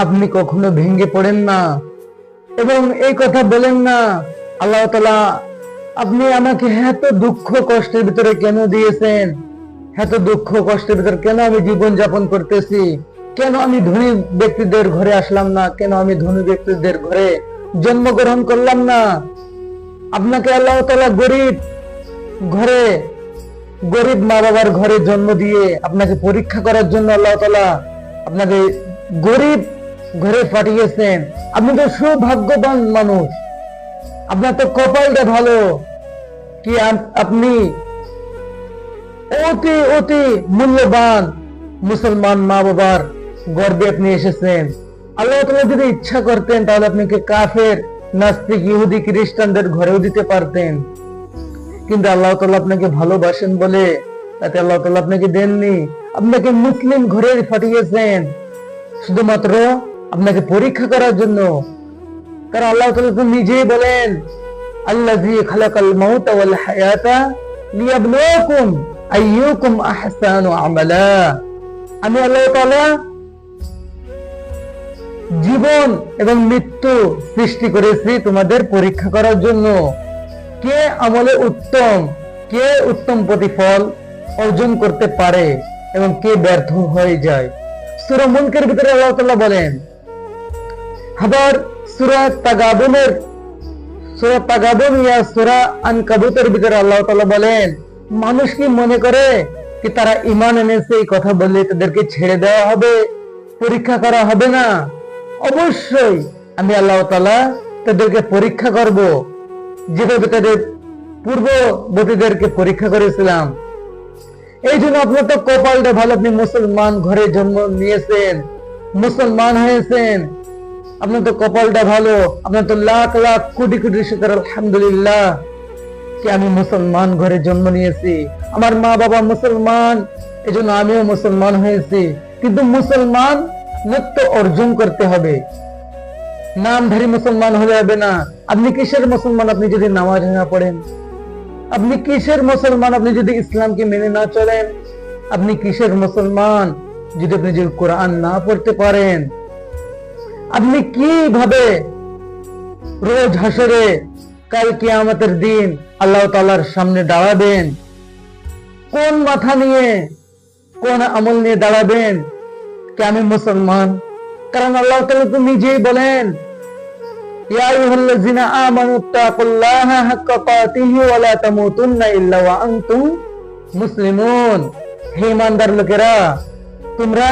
আপনি কখনো ভেঙে পড়েন না এবং এই কথা বলেন না, আল্লাহ তাআলা আপনি আমাকে এত দুঃখ কষ্টের ভিতরে কেন দিয়েছেন, এত দুঃখ কষ্টের ভিতরে কেন আমি জীবন যাপন করতেছি, কেন আমি ধনী ব্যক্তিদের ঘরে আসলাম না, কেন আমি ধনী ব্যক্তিদের ঘরে জন্মগ্রহণ করলাম না। আপনাকে আল্লাহ তাআলা গরিব ঘরে, গরিব মা বাবার ঘরে জন্ম দিয়ে আপনাকে পরীক্ষা করার জন্য আল্লাহ তাআলা আপনাকে গরিব ঘরে পাঠিয়েছেন। আপনি তো সৌভাগ্যবান মানুষ, আপনার তো কপালটা ভালো কি আপনি অতি অতি মূল্যবান মুসলমান মা বাবার গর্বে আপনি এসেছেন। আল্লাহ তাআলা যদি ইচ্ছা করতেন তাহলে আপনাকে কাফের, নাস্তিক, ইহুদি, খ্রিস্টানদের ঘরেও দিতে পারতেন, কিন্তু আল্লাহ তাআলা আপনাকে ভালোবাসেন বলে তাতে আল্লাহ তাআলা আপনাকে দেননি। আপনাকে মুসলিম ঘরে পাঠিয়েছেন শুধুমাত্র আপনাকে পরীক্ষা করার জন্য। কারণ আল্লাহ তাআলা তো নিজেই বলেন, আল্লাযী খালাকাল মাউতা ওয়াল হায়াতা লিয়াবলুয়াকুম আইয়ুকুম আহসানু আমালা। আমি আল্লাহ তাআলা জীবন এবং মৃত্যু সৃষ্টি করেছি তোমাদের পরীক্ষা করার জন্য, কে আমলে উত্তম, কে উত্তম প্রতিফল অর্জন করতে পারে এবং কে ব্যর্থ হয়ে যায়। সূরা মুলকের ভিতরে আল্লাহ তাআলা বলেন, আবার সূরা তাগাবুন ইয়া সূরা আনকাবুতের ভিতরে আল্লাহ তাআলা বলেন, মানুষ কি মনে করে কি তারা ঈমান এনেছে এই কথা বলে তাদেরকে ছেড়ে দেওয়া হবে, পরীক্ষা করা হবে না? অবশ্যই আমি আল্লাহ তাআলা তাদেরকে পরীক্ষা করব, যেভাবে তাদের পূর্ববর্তীদেরকে পরীক্ষা করেছিলাম। এই জন্য আপনার তো কপালটা ভালো, আপনি মুসলমান ঘরে জন্ম নিয়েছেন, মুসলমান হয়েছেন, আপনার তো কপালটা ভালো। আপনার তো লাখ লাখ কোটি কোটি শুকর আলহামদুলিল্লাহ কি আমি মুসলমান ঘরে জন্ম নিয়েছি, আমার মা বাবা মুসলমান, এই জন্য আমিও মুসলমান হয়েছি। কিন্তু মুসলমান মুক্ত অর্জন করতে হবে, নামধারী মুসলমান হলে হবে না। আপনি কিসের মুসলমান আপনি যদি নামাজ না পড়েন? আপনি কিসের মুসলমান আপনি যদি ইসলামকে মেনে না চলেন? আপনি কিসের মুসলমান যদি আপনি যদি কোরআন না পড়তে পারেন? আপনি কিভাবে রোজ হাসরে কাল কিয়ামতের দিন আল্লাহ তাআলার সামনে দাঁড়াবেন? কোন মাথা নিয়ে, কোন আমল নিয়ে দাঁড়াবেন কি আমি মুসলমান? কারণ আল্লাহ তাআলা তো নিজেই বলেন, ইয়া আইয়ুহাল্লাযিনা আমানুত্তাকুল্লাহা হাক্কা তুকাতিহি ওয়া লা তামুতুন্না ইল্লা ওয়া আনতুম মুসলিমুন। হে ঈমানদার লোকেরা, তোমরা